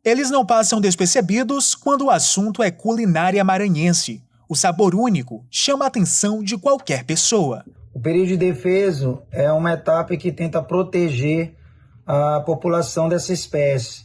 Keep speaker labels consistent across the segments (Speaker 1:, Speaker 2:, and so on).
Speaker 1: Eles não passam despercebidos quando o assunto é culinária maranhense. O sabor único chama a atenção de qualquer pessoa.
Speaker 2: O período de defeso é uma etapa que tenta proteger a população dessa espécie,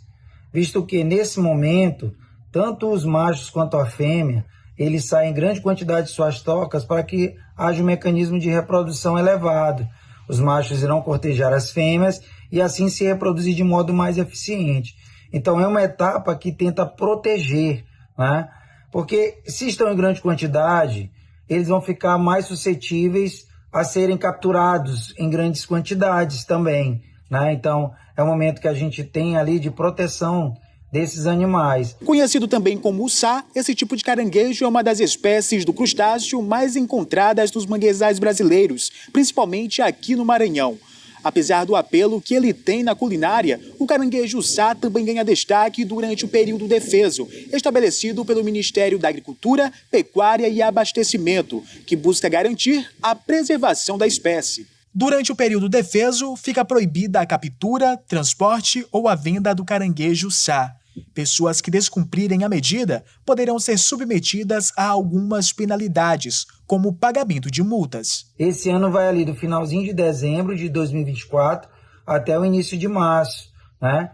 Speaker 2: visto que nesse momento, tanto os machos quanto a fêmea, eles saem em grande quantidade de suas tocas para que haja um mecanismo de reprodução elevado. Os machos irão cortejar as fêmeas e assim se reproduzir de modo mais eficiente. Então é uma etapa que tenta proteger, né? Porque se estão em grande quantidade, eles vão ficar mais suscetíveis a serem capturados em grandes quantidades também, né? Então é um momento que a gente tem ali de proteção desses animais.
Speaker 1: Conhecido também como uçá, esse tipo de caranguejo é uma das espécies do crustáceo mais encontradas nos manguezais brasileiros, principalmente aqui no Maranhão. Apesar do apelo que ele tem na culinária, o caranguejo uçá também ganha destaque durante o período defeso, estabelecido pelo Ministério da Agricultura, Pecuária e Abastecimento, que busca garantir a preservação da espécie. Durante o período defeso, fica proibida a captura, transporte ou a venda do caranguejo uçá. Pessoas que descumprirem a medida poderão ser submetidas a algumas penalidades, como o pagamento de multas.
Speaker 2: Esse ano vai ali do finalzinho de dezembro de 2024 até o início de março, né?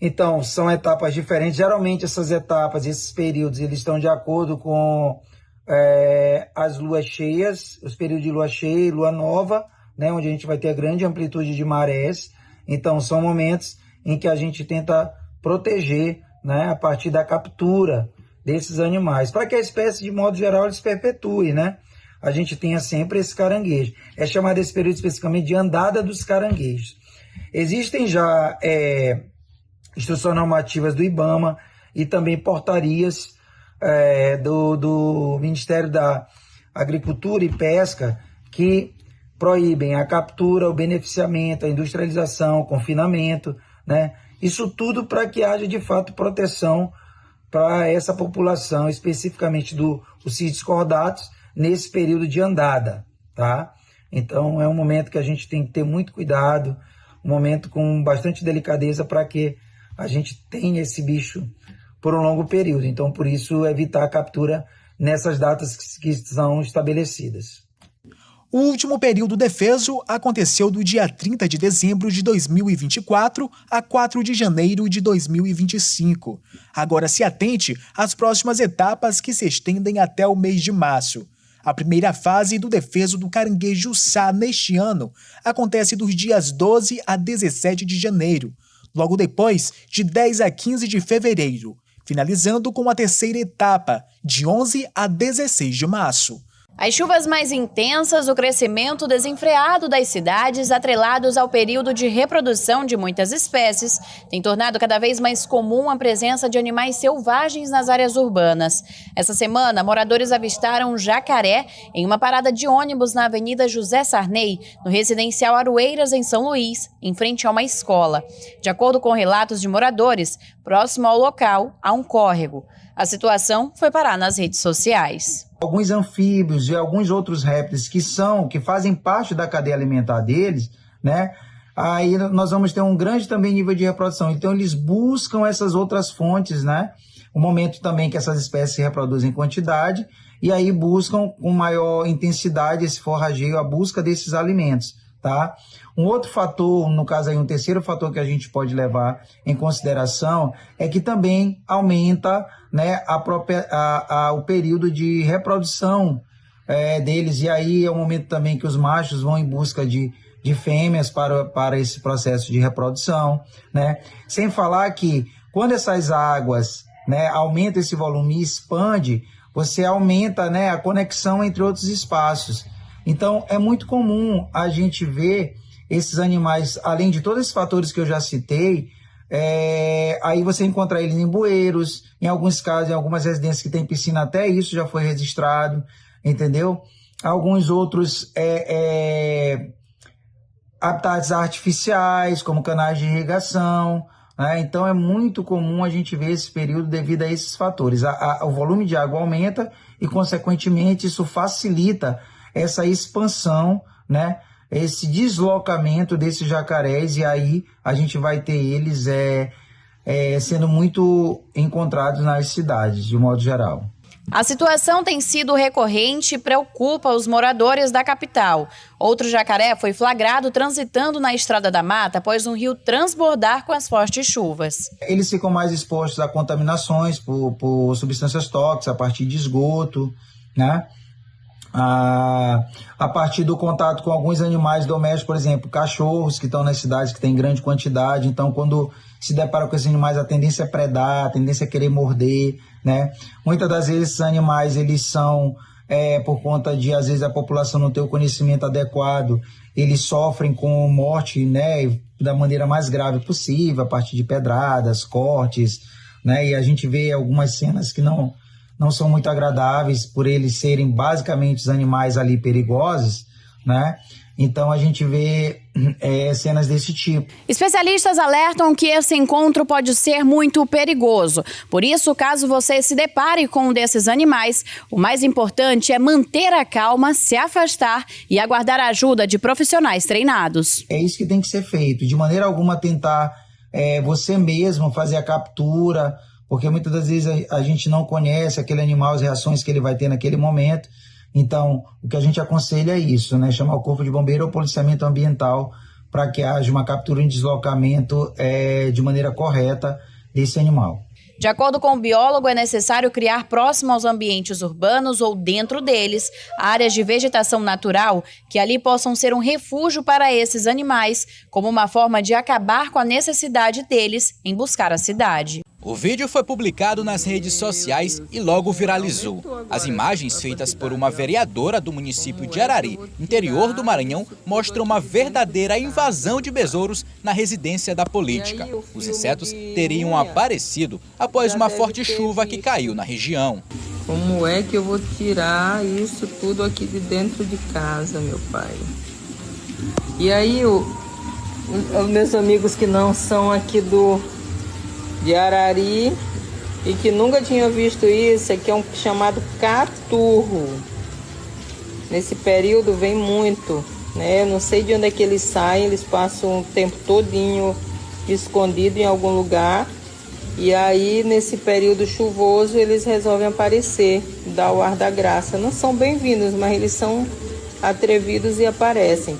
Speaker 2: Então, são etapas diferentes. Geralmente essas etapas, esses períodos, eles estão de acordo com as luas cheias, os períodos de lua cheia e lua nova, né? Onde a gente vai ter grande amplitude de marés. Então, são momentos em que a gente tenta proteger, né, a partir da captura desses animais, para que a espécie, de modo geral, se perpetue, né? A gente tenha sempre esse caranguejo. É chamado esse período especificamente de andada dos caranguejos. Existem já instruções normativas do IBAMA e também portarias do Ministério da Agricultura e Pesca que proíbem a captura, o beneficiamento, a industrialização, o confinamento, né? Isso tudo para que haja, de fato, proteção para essa população, especificamente dos sítios cordatos, nesse período de andada, tá? Então, é um momento que a gente tem que ter muito cuidado, um momento com bastante delicadeza para que a gente tenha esse bicho por um longo período. Então, por isso, evitar a captura nessas datas que são estabelecidas.
Speaker 1: O último período defeso aconteceu do dia 30 de dezembro de 2024 a 4 de janeiro de 2025. Agora se atente às próximas etapas que se estendem até o mês de março. A primeira fase do defeso do caranguejo uçá neste ano acontece dos dias 12 a 17 de janeiro, logo depois de 10 a 15 de fevereiro, finalizando com a terceira etapa, de 11 a 16 de março.
Speaker 3: As chuvas mais intensas, o crescimento desenfreado das cidades, atrelados ao período de reprodução de muitas espécies, tem tornado cada vez mais comum a presença de animais selvagens nas áreas urbanas. Essa semana, moradores avistaram um jacaré em uma parada de ônibus na Avenida José Sarney, no residencial Aroeiras, em São Luís, em frente a uma escola. De acordo com relatos de moradores, próximo ao local há um córrego. A situação foi parar nas redes sociais.
Speaker 2: Alguns anfíbios e alguns outros répteis que fazem parte da cadeia alimentar deles, né? Aí nós vamos ter um grande também nível de reprodução. Então eles buscam essas outras fontes, né? O momento também que essas espécies se reproduzem em quantidade e aí buscam com maior intensidade esse forrageio, a busca desses alimentos, tá? Um outro fator, no caso aí um terceiro fator que a gente pode levar em consideração é que também aumenta, né, o período de reprodução deles, e aí é o momento também que os machos vão em busca de fêmeas para esse processo de reprodução, né? Sem falar que quando essas águas, né, aumentam esse volume e expande, você aumenta, né, a conexão entre outros espaços. Então, é muito comum a gente ver esses animais, além de todos esses fatores que eu já citei, aí você encontra eles em bueiros, em alguns casos, em algumas residências que tem piscina, até isso já foi registrado, entendeu? Alguns outros habitats artificiais, como canais de irrigação, né? Então, é muito comum a gente ver esse período devido a esses fatores. O volume de água aumenta e, consequentemente, isso facilita essa expansão, né? Esse deslocamento desses jacarés, e aí a gente vai ter eles sendo muito encontrados nas cidades, de modo geral.
Speaker 3: A situação tem sido recorrente e preocupa os moradores da capital. Outro jacaré foi flagrado transitando na Estrada da Mata após um rio transbordar com as fortes chuvas.
Speaker 2: Eles ficam mais expostos a contaminações por substâncias tóxicas, a partir de esgoto, né? A partir do contato com alguns animais domésticos, por exemplo, cachorros que estão nas cidades que tem grande quantidade. Então, quando se depara com esses animais, a tendência é predar, a tendência é querer morder, né? Muitas das vezes esses animais, eles são, por conta de, às vezes, a população não ter o conhecimento adequado, eles sofrem com morte, né, da maneira mais grave possível, a partir de pedradas, cortes, né? E a gente vê algumas cenas que não são muito agradáveis por eles serem basicamente os animais ali perigosos, né? Então a gente vê cenas desse tipo.
Speaker 3: Especialistas alertam que esse encontro pode ser muito perigoso. Por isso, caso você se depare com um desses animais, o mais importante é manter a calma, se afastar e aguardar a ajuda de profissionais treinados.
Speaker 2: É isso que tem que ser feito. De maneira alguma tentar você mesmo fazer a captura, porque muitas das vezes a gente não conhece aquele animal, as reações que ele vai ter naquele momento. Então, o que a gente aconselha é isso, né? Chamar o Corpo de Bombeiro ou policiamento ambiental para que haja uma captura em deslocamento de maneira correta desse animal.
Speaker 3: De acordo com o biólogo, é necessário criar próximo aos ambientes urbanos ou dentro deles áreas de vegetação natural que ali possam ser um refúgio para esses animais, como uma forma de acabar com a necessidade deles em buscar a cidade.
Speaker 4: O vídeo foi publicado nas redes sociais e logo viralizou. As imagens feitas por uma vereadora do município de Arari, interior do Maranhão, mostram uma verdadeira invasão de besouros na residência da política. Os insetos teriam aparecido após uma forte chuva que caiu na região.
Speaker 5: Como é que eu vou tirar isso tudo aqui de dentro de casa, meu pai? E aí, os meus amigos que não são aqui de Arari e que nunca tinham visto isso, aqui é um chamado caturro. Nesse período vem muito, né? Eu não sei de onde é que eles saem, eles passam o tempo todinho escondido em algum lugar e aí nesse período chuvoso eles resolvem aparecer, dar o ar da graça. Não são bem-vindos, mas eles são atrevidos e aparecem.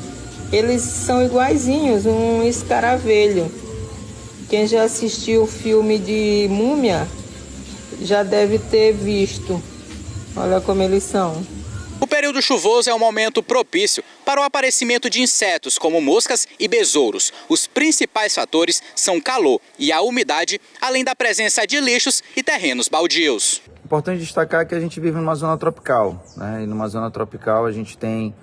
Speaker 5: Eles são iguaizinhos, um escaravelho. Quem já assistiu o filme de Múmia já deve ter visto. Olha como eles são.
Speaker 4: O período chuvoso é um momento propício para o aparecimento de insetos como moscas e besouros. Os principais fatores são o calor e a umidade, além da presença de lixos e terrenos baldios.
Speaker 2: Importante destacar que a gente vive numa zona tropical, né? E numa zona tropical a gente tem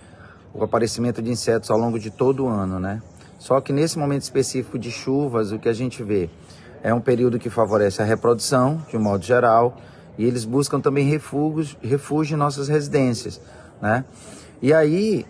Speaker 2: o aparecimento de insetos ao longo de todo o ano, né? Só que nesse momento específico de chuvas, o que a gente vê é um período que favorece a reprodução, de um modo geral, e eles buscam também refúgio em nossas residências, né? E aí,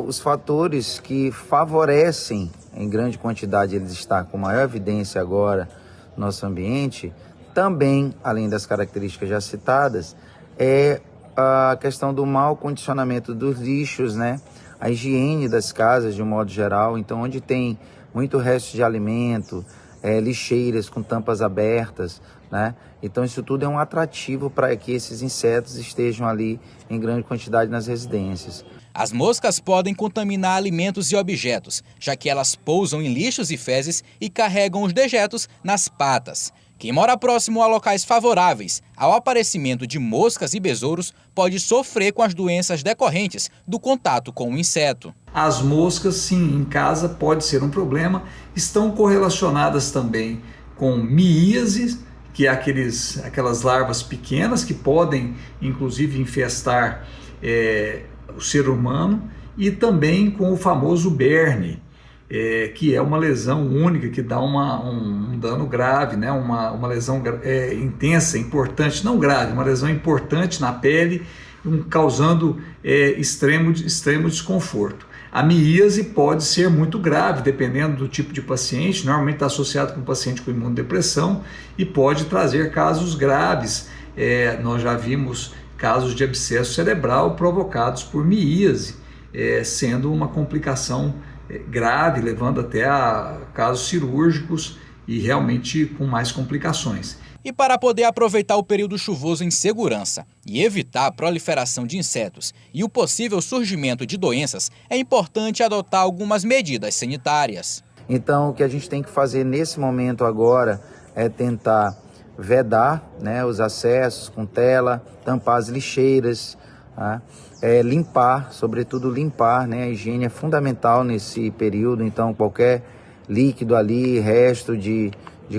Speaker 2: os fatores que favorecem em grande quantidade eles estar com maior evidência agora no nosso ambiente, também, além das características já citadas, é a questão do mau condicionamento dos lixos, né? A higiene das casas de um modo geral, então onde tem muito resto de alimento, lixeiras com tampas abertas, né? Então isso tudo é um atrativo para que esses insetos estejam ali em grande quantidade nas residências.
Speaker 4: As moscas podem contaminar alimentos e objetos, já que elas pousam em lixos e fezes e carregam os dejetos nas patas. Quem mora próximo a locais favoráveis ao aparecimento de moscas e besouros pode sofrer com as doenças decorrentes do contato com o inseto.
Speaker 6: As moscas, sim, em casa pode ser um problema. Estão correlacionadas também com miíase, que é aquelas larvas pequenas que podem, inclusive, infestar o ser humano, e também com o famoso berne, que é uma lesão única que dá um dano grave, né? uma lesão intensa, importante, não grave, uma lesão importante na pele, causando extremo desconforto. A miíase pode ser muito grave, dependendo do tipo de paciente, normalmente está associado com paciente com imunodepressão e pode trazer casos graves. Nós já vimos casos de abscesso cerebral provocados por miíase, sendo uma complicação grave, levando até a casos cirúrgicos e realmente com mais complicações.
Speaker 4: E para poder aproveitar o período chuvoso em segurança e evitar a proliferação de insetos e o possível surgimento de doenças, é importante adotar algumas medidas sanitárias.
Speaker 2: Então, o que a gente tem que fazer nesse momento agora é tentar vedar, né, os acessos com tela, tampar as lixeiras, tá? Limpar, sobretudo limpar, né? A higiene é fundamental nesse período, então qualquer líquido ali, resto de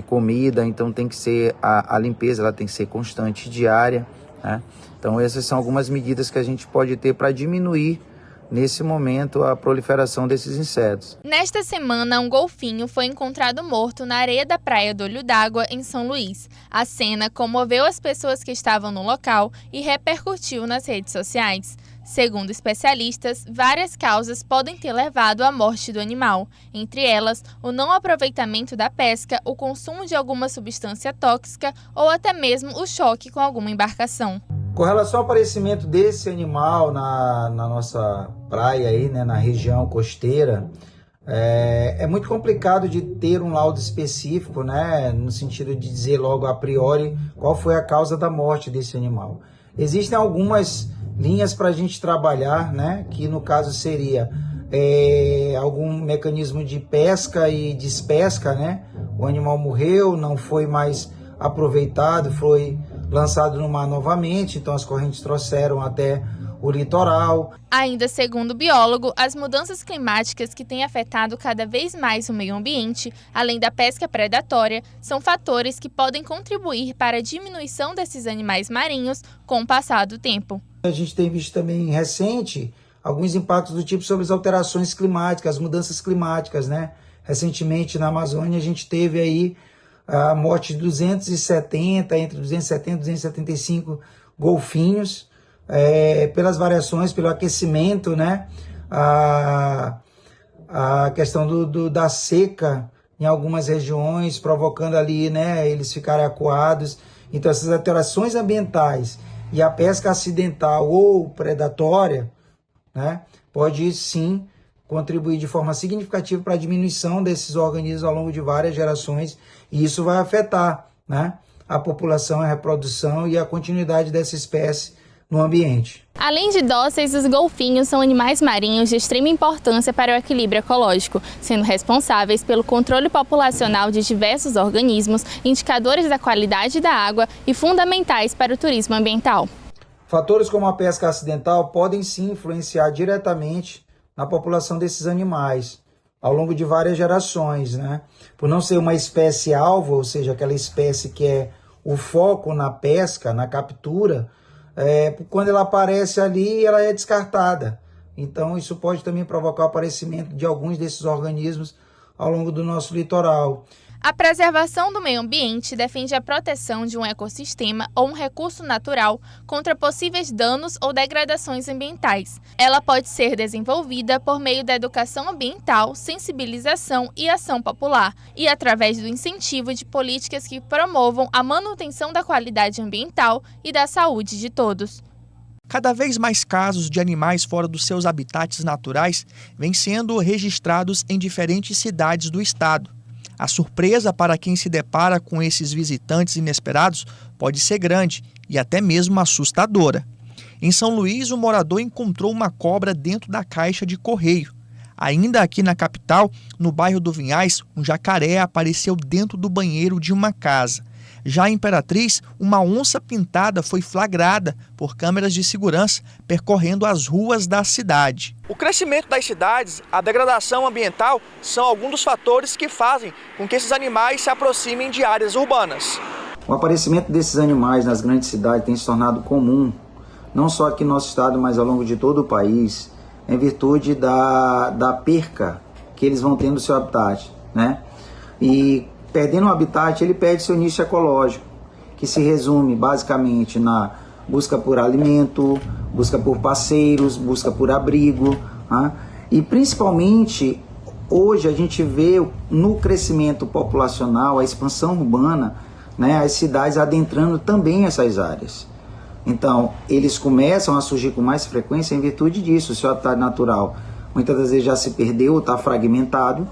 Speaker 2: comida, então tem que ser a limpeza, ela tem que ser constante, diária, né? Então essas são algumas medidas que a gente pode ter para diminuir nesse momento a proliferação desses insetos.
Speaker 7: Nesta semana, um golfinho foi encontrado morto na areia da praia do Olho d'Água, em São Luís. A cena comoveu as pessoas que estavam no local e repercutiu nas redes sociais. Segundo especialistas, várias causas podem ter levado à morte do animal, entre elas o não aproveitamento da pesca, o consumo de alguma substância tóxica ou até mesmo o choque com alguma embarcação.
Speaker 2: Com relação ao aparecimento desse animal na nossa praia, aí, né, na região costeira, é muito complicado de ter um laudo específico, né, no sentido de dizer logo a priori qual foi a causa da morte desse animal. Existem algumas linhas para a gente trabalhar, né, que no caso seria algum mecanismo de pesca e despesca, né? O animal morreu, não foi mais aproveitado, foi lançado no mar novamente, então as correntes trouxeram até o litoral.
Speaker 7: Ainda segundo o biólogo, as mudanças climáticas que têm afetado cada vez mais o meio ambiente, além da pesca predatória, são fatores que podem contribuir para a diminuição desses animais marinhos com o passar do tempo.
Speaker 2: A gente tem visto também recente alguns impactos do tipo sobre as alterações climáticas, as mudanças climáticas, né? Recentemente na Amazônia a gente teve aí a morte de 270, entre 270 e 275 golfinhos, pelas variações, pelo aquecimento, né? A questão da seca em algumas regiões, provocando ali, né, eles ficarem acuados. Então essas alterações ambientais e a pesca acidental ou predatória, né, pode sim contribuir de forma significativa para a diminuição desses organismos ao longo de várias gerações, e isso vai afetar, né, a população, a reprodução e a continuidade dessa espécie no ambiente.
Speaker 7: Além de dóceis, os golfinhos são animais marinhos de extrema importância para o equilíbrio ecológico, sendo responsáveis pelo controle populacional de diversos organismos, indicadores da qualidade da água e fundamentais para o turismo ambiental.
Speaker 2: Fatores como a pesca acidental podem sim influenciar diretamente na população desses animais ao longo de várias gerações, né? Por não ser uma espécie alvo, ou seja, aquela espécie que é o foco na pesca, na captura, quando ela aparece ali, ela é descartada. Então isso pode também provocar o aparecimento de alguns desses organismos ao longo do nosso litoral.
Speaker 7: A preservação do meio ambiente defende a proteção de um ecossistema ou um recurso natural contra possíveis danos ou degradações ambientais. Ela pode ser desenvolvida por meio da educação ambiental, sensibilização e ação popular, e através do incentivo de políticas que promovam a manutenção da qualidade ambiental e da saúde de todos.
Speaker 8: Cada vez mais casos de animais fora dos seus habitats naturais vêm sendo registrados em diferentes cidades do estado. A surpresa para quem se depara com esses visitantes inesperados pode ser grande e até mesmo assustadora. Em São Luís, um morador encontrou uma cobra dentro da caixa de correio. Ainda aqui na capital, no bairro do Vinhais, um jacaré apareceu dentro do banheiro de uma casa. Já em Imperatriz, uma onça pintada foi flagrada por câmeras de segurança percorrendo as ruas da cidade.
Speaker 9: O crescimento das cidades, a degradação ambiental são alguns dos fatores que fazem com que esses animais se aproximem de áreas urbanas.
Speaker 2: O aparecimento desses animais nas grandes cidades tem se tornado comum, não só aqui no nosso estado, mas ao longo de todo o país, em virtude da perca que eles vão tendo do seu habitat, né? E perdendo o habitat, ele perde seu nicho ecológico, que se resume basicamente na busca por alimento, busca por parceiros, busca por abrigo, né? E principalmente hoje a gente vê no crescimento populacional, a expansão urbana, né, as cidades adentrando também essas áreas. Então, eles começam a surgir com mais frequência em virtude disso. O seu habitat natural muitas das vezes já se perdeu, está fragmentado,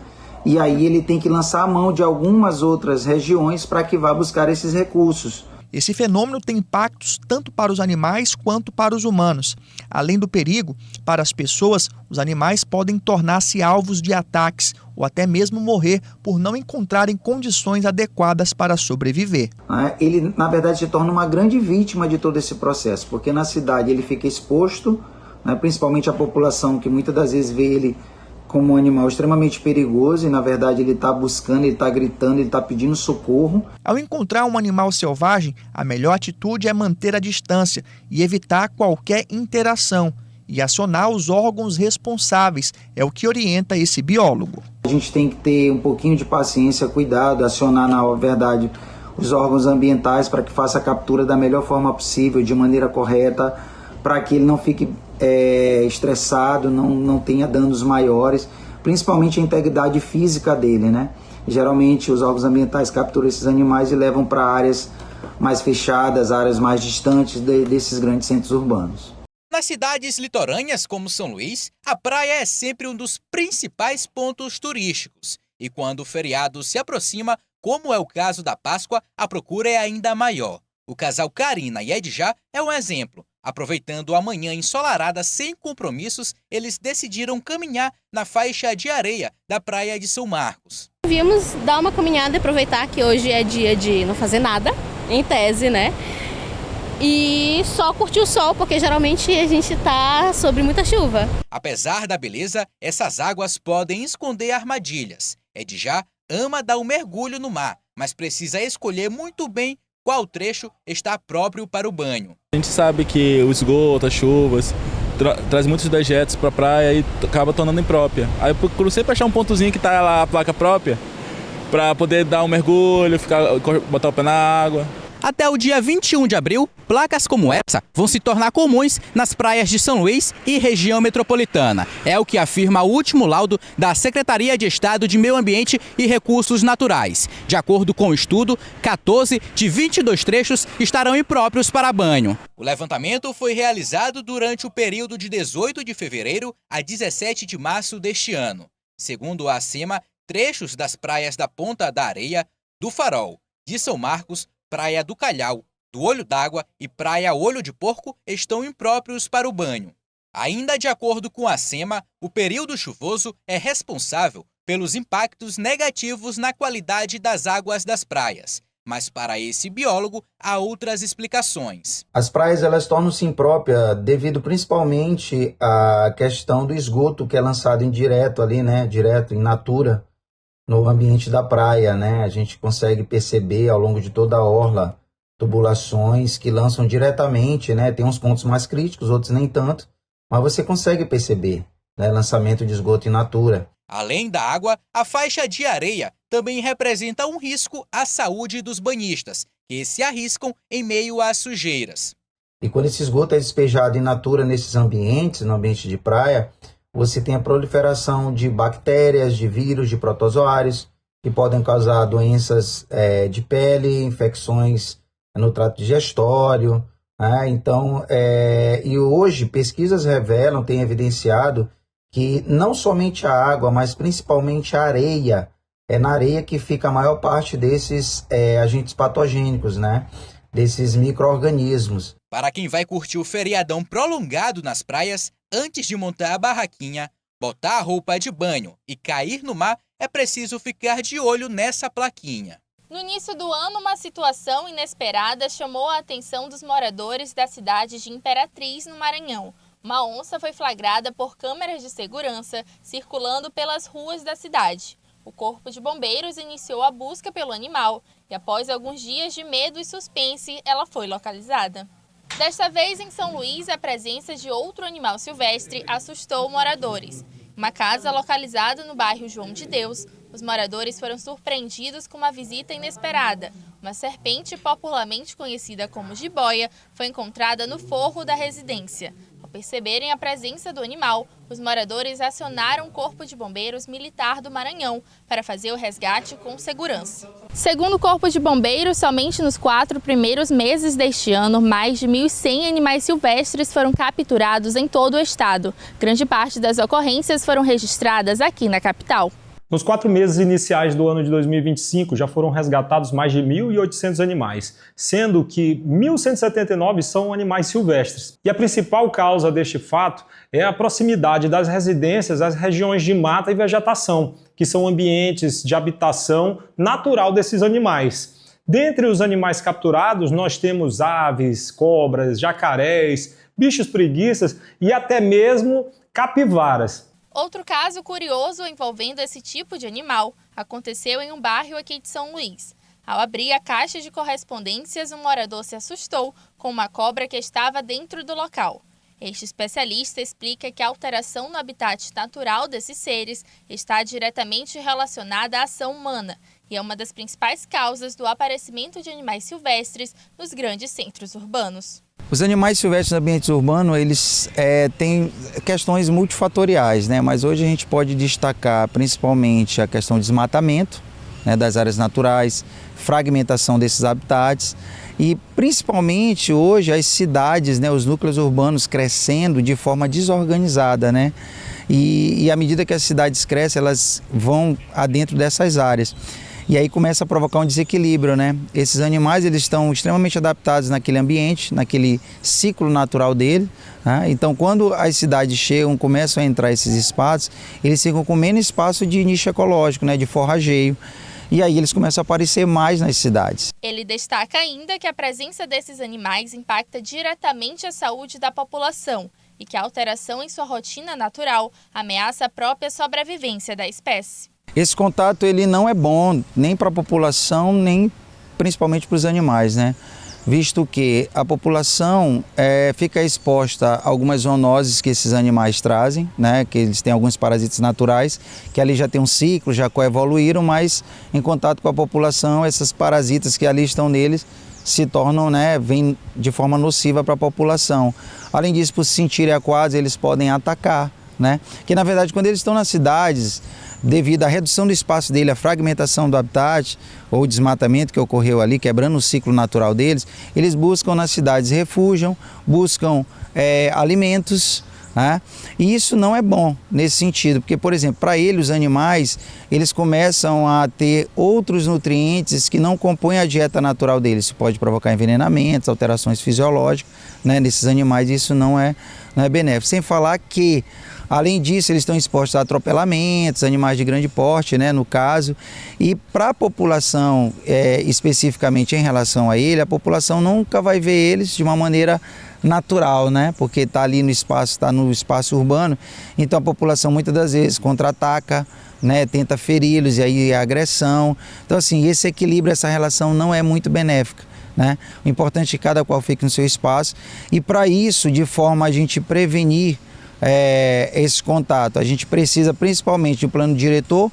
Speaker 2: e aí ele tem que lançar a mão de algumas outras regiões para que vá buscar esses recursos.
Speaker 8: Esse fenômeno tem impactos tanto para os animais quanto para os humanos. Além do perigo, para as pessoas, os animais podem tornar-se alvos de ataques ou até mesmo morrer por não encontrarem condições adequadas para sobreviver.
Speaker 2: Ele, na verdade, se torna uma grande vítima de todo esse processo, porque na cidade ele fica exposto, principalmente a população que muitas das vezes vê ele como um animal extremamente perigoso e, na verdade, ele está buscando, ele está gritando, ele está pedindo socorro.
Speaker 8: Ao encontrar um animal selvagem, a melhor atitude é manter a distância e evitar qualquer interação e acionar os órgãos responsáveis, é o que orienta esse biólogo.
Speaker 2: A gente tem que ter um pouquinho de paciência, cuidado, acionar, na verdade, os órgãos ambientais para que faça a captura da melhor forma possível, de maneira correta, para que ele não fique estressado, não tenha danos maiores, principalmente a integridade física dele, Geralmente os órgãos ambientais capturam esses animais e levam para áreas mais fechadas, áreas mais distantes desses grandes centros urbanos.
Speaker 4: Nas cidades litorâneas como São Luís, a praia é sempre um dos principais pontos turísticos. E quando o feriado se aproxima, como é o caso da Páscoa, a procura é ainda maior. O casal Karina e Edjá é um exemplo. Aproveitando a manhã ensolarada sem compromissos, eles decidiram caminhar na faixa de areia da praia de São Marcos.
Speaker 10: Viemos dar uma caminhada e aproveitar que hoje é dia de não fazer nada, em tese, E só curtir o sol, porque geralmente a gente tá sob muita chuva.
Speaker 4: Apesar da beleza, essas águas podem esconder armadilhas. Edjá ama dar um mergulho no mar, mas precisa escolher muito bem qual trecho está próprio para o banho.
Speaker 11: A gente sabe que o esgoto, as chuvas, traz muitos dejetos para a praia e acaba tornando imprópria. Aí eu procuro sempre achar um pontozinho que está lá a placa própria para poder dar um mergulho, botar o pé na água.
Speaker 4: Até o dia 21 de abril, placas como essa vão se tornar comuns nas praias de São Luís e região metropolitana. É o que afirma o último laudo da Secretaria de Estado de Meio Ambiente e Recursos Naturais. De acordo com o estudo, 14 de 22 trechos estarão impróprios para banho. O levantamento foi realizado durante o período de 18 de fevereiro a 17 de março deste ano. Segundo a ACEMA, trechos das praias da Ponta da Areia, do Farol, de São Marcos, Praia do Calhau, do Olho d'Água e Praia Olho de Porco estão impróprios para o banho. Ainda de acordo com a ACEMA, o período chuvoso é responsável pelos impactos negativos na qualidade das águas das praias. Mas para esse biólogo, há outras explicações.
Speaker 2: As praias elas tornam-se impróprias devido principalmente à questão do esgoto que é lançado indireto ali, direto, in natura, no ambiente da praia, A gente consegue perceber ao longo de toda a orla tubulações que lançam diretamente, Tem uns pontos mais críticos, outros nem tanto, mas você consegue perceber, lançamento de esgoto in natura.
Speaker 4: Além da água, a faixa de areia também representa um risco à saúde dos banhistas, que se arriscam em meio às sujeiras.
Speaker 2: E quando esse esgoto é despejado in natura nesses ambientes, no ambiente de praia, você tem a proliferação de bactérias, de vírus, de protozoários, que podem causar doenças de pele, infecções no trato digestório. E hoje pesquisas revelam, têm evidenciado que não somente a água, mas principalmente a areia, é na areia que fica a maior parte desses agentes patogênicos, desses micro-organismos.
Speaker 4: Para quem vai curtir o feriadão prolongado nas praias, antes de montar a barraquinha, botar a roupa de banho e cair no mar, é preciso ficar de olho nessa plaquinha.
Speaker 7: No início do ano, uma situação inesperada chamou a atenção dos moradores da cidade de Imperatriz, no Maranhão. Uma onça foi flagrada por câmeras de segurança circulando pelas ruas da cidade. O Corpo de Bombeiros iniciou a busca pelo animal e, após alguns dias de medo e suspense, ela foi localizada. Desta vez, em São Luís, a presença de outro animal silvestre assustou moradores. Em uma casa localizada no bairro João de Deus, os moradores foram surpreendidos com uma visita inesperada. Uma serpente, popularmente conhecida como jiboia, foi encontrada no forro da residência. Ao perceberem a presença do animal, os moradores acionaram o Corpo de Bombeiros Militar do Maranhão para fazer o resgate com segurança. Segundo o Corpo de Bombeiros, somente nos 4 primeiros meses deste ano, mais de 1.100 animais silvestres foram capturados em todo o estado. Grande parte das ocorrências foram registradas aqui na capital.
Speaker 12: Nos 4 meses iniciais do ano de 2025, já foram resgatados mais de 1.800 animais, sendo que 1.179 são animais silvestres. E a principal causa deste fato é a proximidade das residências às regiões de mata e vegetação, que são ambientes de habitação natural desses animais. Dentre os animais capturados, nós temos aves, cobras, jacarés, bichos preguiças e até mesmo capivaras.
Speaker 7: Outro caso curioso envolvendo esse tipo de animal aconteceu em um bairro aqui de São Luís. Ao abrir a caixa de correspondências, um morador se assustou com uma cobra que estava dentro do local. Este especialista explica que a alteração no habitat natural desses seres está diretamente relacionada à ação humana e é uma das principais causas do aparecimento de animais silvestres nos grandes centros urbanos.
Speaker 2: Os animais silvestres nos ambientes urbanos, eles têm questões multifatoriais, né? Mas hoje a gente pode destacar principalmente a questão de desmatamento, né, das áreas naturais, fragmentação desses habitats e principalmente hoje as cidades, né, os núcleos urbanos crescendo de forma desorganizada, né? E à medida que as cidades crescem, elas vão adentro dessas áreas. E aí começa a provocar um desequilíbrio, né? Esses animais, eles estão extremamente adaptados naquele ambiente, naquele ciclo natural dele, né? Então, quando as cidades chegam, começam a entrar esses espaços, eles ficam com menos espaço de nicho ecológico, né? De forrageio. E aí eles começam a aparecer mais nas cidades.
Speaker 7: Ele destaca ainda que a presença desses animais impacta diretamente a saúde da população e que a alteração em sua rotina natural ameaça a própria sobrevivência da espécie.
Speaker 2: Esse contato ele não é bom nem para a população, nem principalmente para os animais, né? Visto que a população fica exposta a algumas zoonoses que esses animais trazem, né? Que eles têm alguns parasitas naturais, que ali já tem um ciclo, já coevoluíram, mas em contato com a população, esses parasitas que ali estão neles se tornam, né, vêm de forma nociva para a população. Além disso, por se sentirem acuados, eles podem atacar, né? Que na verdade, quando eles estão nas cidades, devido à redução do espaço dele, a fragmentação do habitat ou o desmatamento que ocorreu ali, quebrando o ciclo natural deles, eles buscam nas cidades refúgio, buscam alimentos, né? E isso não é bom nesse sentido, porque, por exemplo, para eles, os animais, eles começam a ter outros nutrientes que não compõem a dieta natural deles. Isso pode provocar envenenamentos, alterações fisiológicas, né, nesses animais, e isso não é benéfico. Sem falar que, além disso, eles estão expostos a atropelamentos, animais de grande porte, né, no caso, e para a população, especificamente em relação a ele, a população nunca vai ver eles de uma maneira natural, né, porque está ali no espaço, está no espaço urbano, então a população muitas das vezes contra-ataca, né, tenta feri-los e aí a agressão. Então, assim, esse equilíbrio, essa relação não é muito benéfica, né? O importante é que cada qual fique no seu espaço e para isso, de forma a gente prevenir esse contato, a gente precisa principalmente de um plano diretor,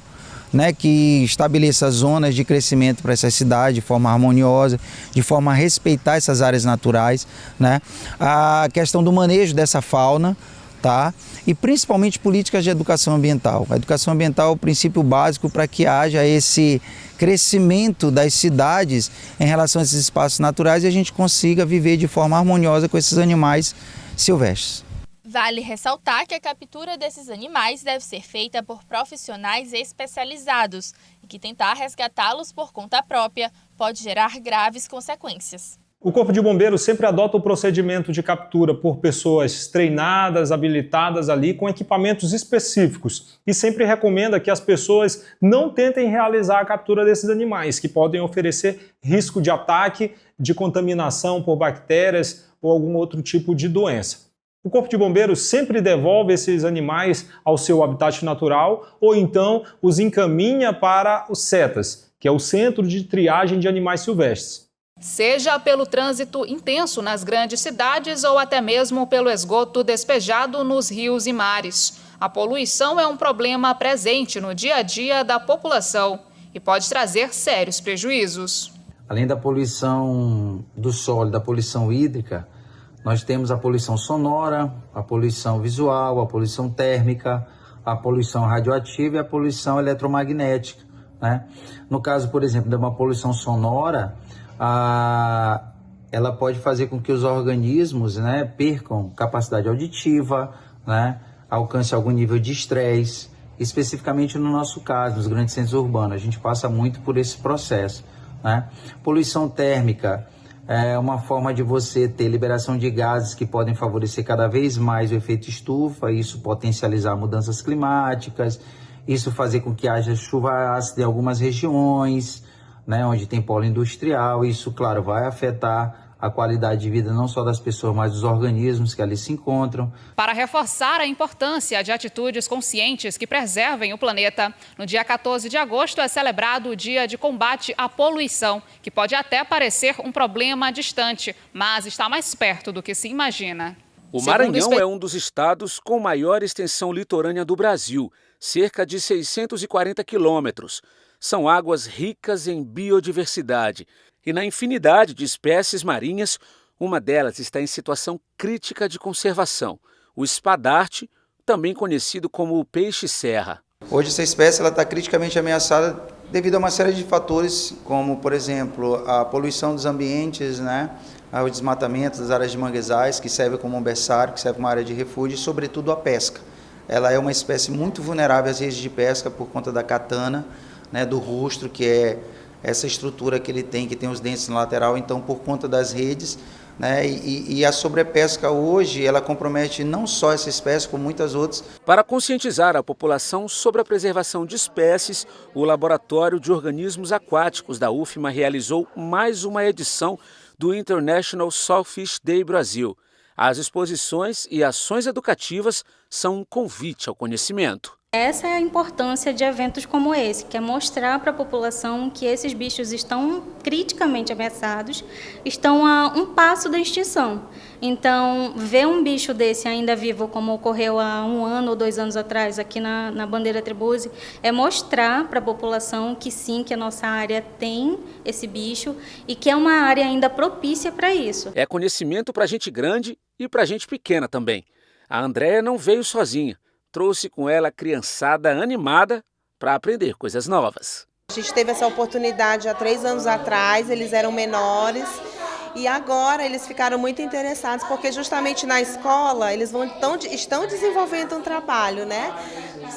Speaker 2: né, que estabeleça zonas de crescimento para essa cidade de forma harmoniosa, de forma a respeitar essas áreas naturais, né? A questão do manejo dessa fauna, tá? E principalmente políticas de educação ambiental. A educação ambiental é o princípio básico para que haja esse crescimento das cidades em relação a esses espaços naturais e a gente consiga viver de forma harmoniosa com esses animais silvestres.
Speaker 7: Vale ressaltar que a captura desses animais deve ser feita por profissionais especializados e que tentar resgatá-los por conta própria pode gerar graves consequências.
Speaker 12: O Corpo de Bombeiros sempre adota o procedimento de captura por pessoas treinadas, habilitadas ali com equipamentos específicos e sempre recomenda que as pessoas não tentem realizar a captura desses animais, que podem oferecer risco de ataque, de contaminação por bactérias ou algum outro tipo de doença. O Corpo de Bombeiros sempre devolve esses animais ao seu habitat natural ou então os encaminha para o CETAS, que é o Centro de Triagem de Animais Silvestres.
Speaker 13: Seja pelo trânsito intenso nas grandes cidades ou até mesmo pelo esgoto despejado nos rios e mares. A poluição é um problema presente no dia a dia da população e pode trazer sérios prejuízos.
Speaker 2: Além da poluição do solo, da poluição hídrica, nós temos a poluição sonora, a poluição visual, a poluição térmica, a poluição radioativa e a poluição eletromagnética, né? No caso, por exemplo, de uma poluição sonora, ela pode fazer com que os organismos, né, percam capacidade auditiva, né, alcance algum nível de estresse especificamente no nosso caso, nos grandes centros urbanos. A gente passa muito por esse processo, né? Poluição térmica é uma forma de você ter liberação de gases que podem favorecer cada vez mais o efeito estufa, isso potencializar mudanças climáticas, isso fazer com que haja chuva ácida em algumas regiões, né, onde tem polo industrial. Isso, claro, vai afetar a qualidade de vida não só das pessoas, mas dos organismos que ali se encontram.
Speaker 13: Para reforçar a importância de atitudes conscientes que preservem o planeta, no dia 14 de agosto é celebrado o Dia de Combate à Poluição, que pode até parecer um problema distante, mas está mais perto do que se imagina.
Speaker 14: O Maranhão é um dos estados com maior extensão litorânea do Brasil, cerca de 640 quilômetros. São águas ricas em biodiversidade e na infinidade de espécies marinhas. Uma delas está em situação crítica de conservação, o espadarte, também conhecido como o peixe-serra.
Speaker 2: Hoje essa espécie está criticamente ameaçada devido a uma série de fatores, como, por exemplo, a poluição dos ambientes, né? O desmatamento das áreas de manguezais, que serve como um berçário, que serve como área de refúgio, e, sobretudo, a pesca. Ela é uma espécie muito vulnerável às redes de pesca por conta da catana, né, do rostro, que é essa estrutura que ele tem, que tem os dentes na lateral. Então, por conta das redes, né, e a sobrepesca hoje, ela compromete não só essa espécie, como muitas outras.
Speaker 14: Para conscientizar a população sobre a preservação de espécies, o Laboratório de Organismos Aquáticos da UFMA realizou mais uma edição do International Saltfish Day Brasil. As exposições e ações educativas são um convite ao conhecimento.
Speaker 15: Essa é a importância de eventos como esse, que é mostrar para a população que esses bichos estão criticamente ameaçados, estão a um passo da extinção. Então, ver um bicho desse ainda vivo, como ocorreu há 1 ano ou 2 anos atrás aqui na Bandeira Trebuzzi, é mostrar para a população que sim, que a nossa área tem esse bicho e que é uma área ainda propícia para isso.
Speaker 14: É conhecimento para gente grande e para gente pequena também. A Andréia não veio sozinha. Trouxe com ela a criançada animada para aprender coisas novas.
Speaker 16: A gente teve essa oportunidade há 3 anos atrás, eles eram menores e agora eles ficaram muito interessados porque justamente na escola eles estão desenvolvendo um trabalho, né,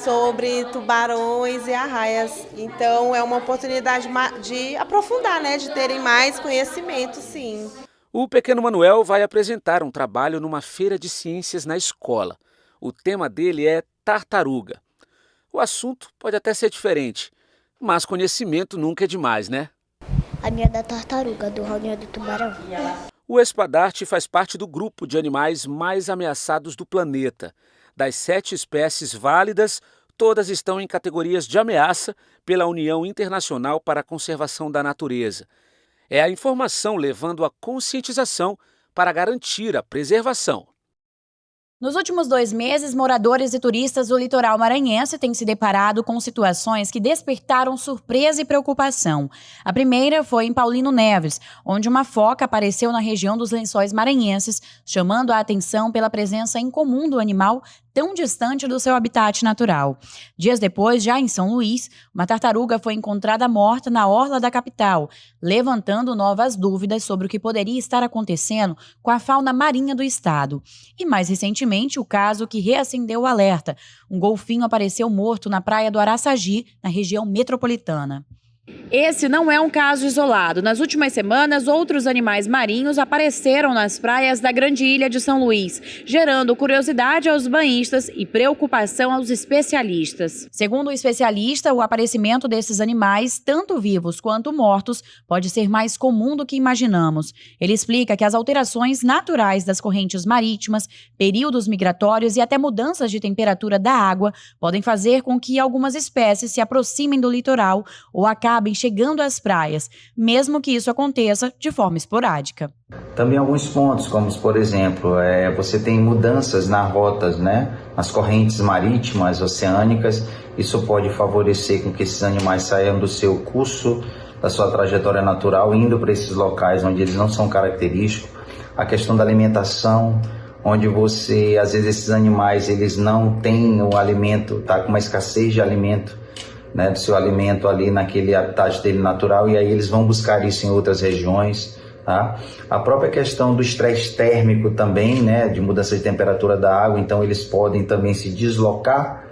Speaker 16: sobre tubarões e arraias. Então é uma oportunidade de aprofundar, né, de terem mais conhecimento, sim.
Speaker 14: O pequeno Manuel vai apresentar um trabalho numa feira de ciências na escola. O tema dele é tartaruga. O assunto pode até ser diferente, mas conhecimento nunca é demais, né?
Speaker 17: A minha é da tartaruga, do Raul do tubarão.
Speaker 14: O espadarte faz parte do grupo de animais mais ameaçados do planeta. Das 7 espécies válidas, todas estão em categorias de ameaça pela União Internacional para a Conservação da Natureza. É a informação levando à conscientização para garantir a preservação.
Speaker 3: Nos últimos 2 meses, moradores e turistas do litoral maranhense têm se deparado com situações que despertaram surpresa e preocupação. A primeira foi em Paulino Neves, onde uma foca apareceu na região dos Lençóis Maranhenses, chamando a atenção pela presença incomum do animal tão distante do seu habitat natural. Dias depois, já em São Luís, uma tartaruga foi encontrada morta na orla da capital, levantando novas dúvidas sobre o que poderia estar acontecendo com a fauna marinha do estado. E mais recentemente, o caso que reacendeu o alerta. Um golfinho apareceu morto na praia do Araçagi, na região metropolitana. Esse não é um caso isolado. Nas últimas semanas, outros animais marinhos apareceram nas praias da Grande Ilha de São Luís, gerando curiosidade aos banhistas e preocupação aos especialistas. Segundo o especialista, o aparecimento desses animais, tanto vivos quanto mortos, pode ser mais comum do que imaginamos. Ele explica que as alterações naturais das correntes marítimas, períodos migratórios e até mudanças de temperatura da água podem fazer com que algumas espécies se aproximem do litoral ou acabem chegando às praias, mesmo que isso aconteça de forma esporádica.
Speaker 2: Também alguns pontos, como por exemplo, você tem mudanças nas rotas, né, nas correntes marítimas, oceânicas. Isso pode favorecer com que esses animais saiam do seu curso, da sua trajetória natural, indo para esses locais onde eles não são característicos. A questão da alimentação, onde às vezes esses animais eles não têm o alimento, tá com uma escassez de alimento, né, do seu alimento ali naquele habitat dele natural, e aí eles vão buscar isso em outras regiões, tá? A própria questão do estresse térmico também, né, de mudança de temperatura da água, então eles podem também se deslocar,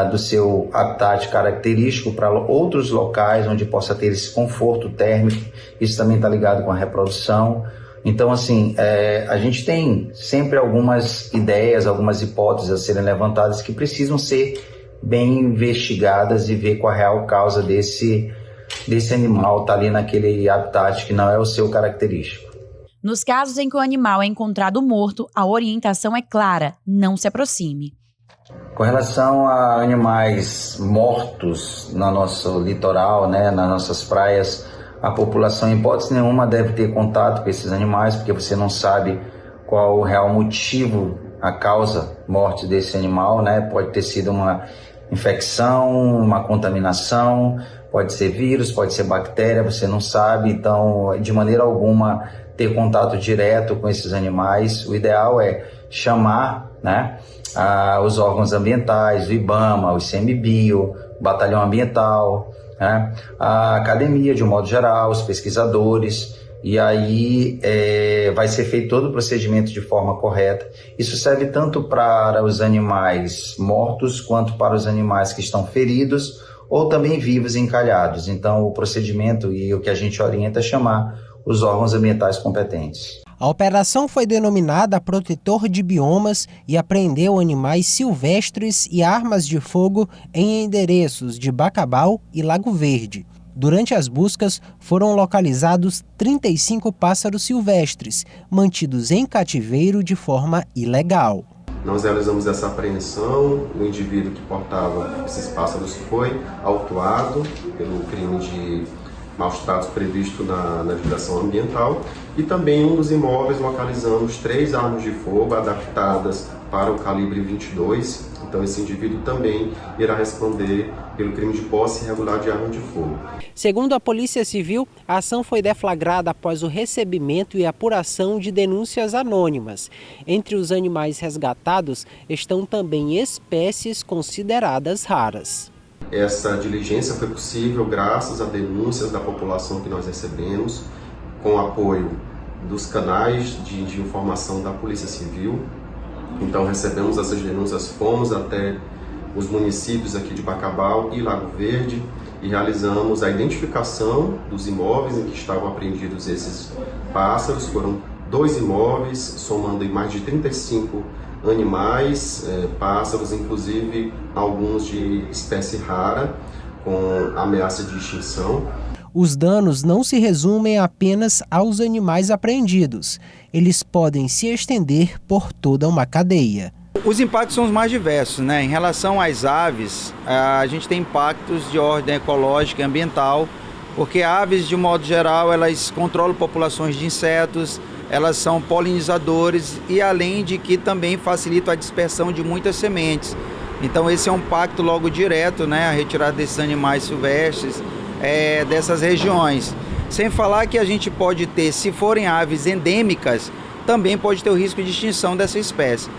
Speaker 2: do seu habitat característico para outros locais onde possa ter esse conforto térmico. Isso também está ligado com a reprodução. Então, assim, a gente tem sempre algumas ideias, algumas hipóteses a serem levantadas que precisam ser bem investigadas e ver qual a real causa desse animal estar ali naquele habitat que não é o seu característico.
Speaker 3: Nos casos em que o animal é encontrado morto, a orientação é clara: não se aproxime.
Speaker 2: Com relação a animais mortos no nosso litoral, né, nas nossas praias, a população, em hipótese nenhuma, deve ter contato com esses animais, porque você não sabe qual o real motivo, a causa morte desse animal, né? Pode ter sido uma infecção, uma contaminação, pode ser vírus, pode ser bactéria, você não sabe. Então, de maneira alguma, ter contato direto com esses animais. O ideal é chamar, né, os órgãos ambientais, o IBAMA, o ICMBio, o Batalhão Ambiental, né, a academia de um modo geral, os pesquisadores, e aí vai ser feito todo o procedimento de forma correta. Isso serve tanto para os animais mortos quanto para os animais que estão feridos ou também vivos e encalhados. Então o procedimento e o que a gente orienta é chamar os órgãos ambientais competentes.
Speaker 18: A operação foi denominada Protetor de Biomas e apreendeu animais silvestres e armas de fogo em endereços de Bacabal e Lago Verde. Durante as buscas, foram localizados 35 pássaros silvestres, mantidos em cativeiro de forma ilegal.
Speaker 19: Nós realizamos essa apreensão, o indivíduo que portava esses pássaros foi autuado pelo crime de maus tratos previsto na legislação ambiental, e também em um dos imóveis localizamos 3 armas de fogo adaptadas para o calibre 22, então esse indivíduo também irá responder pelo crime de posse irregular de arma de fogo.
Speaker 18: Segundo a Polícia Civil, a ação foi deflagrada após o recebimento e apuração de denúncias anônimas. Entre os animais resgatados estão também espécies consideradas raras.
Speaker 19: Essa diligência foi possível graças a denúncias da população que nós recebemos, com apoio dos canais de informação da Polícia Civil. Então recebemos essas denúncias, fomos até os municípios aqui de Bacabal e Lago Verde e realizamos a identificação dos imóveis em que estavam apreendidos esses pássaros. Foram 2 imóveis, somando em mais de 35 animais, pássaros, inclusive alguns de espécie rara, com ameaça de extinção.
Speaker 18: Os danos não se resumem apenas aos animais apreendidos. Eles podem se estender por toda uma cadeia.
Speaker 20: Os impactos são os mais diversos, né? Em relação às aves, a gente tem impactos de ordem ecológica e ambiental, porque aves, de um modo geral, elas controlam populações de insetos, elas são polinizadores e além de que também facilitam a dispersão de muitas sementes. Então esse é um impacto logo direto, né? A retirada desses animais silvestres dessas regiões. Sem falar que a gente pode ter, se forem aves endêmicas, também pode ter o risco de extinção dessa espécie.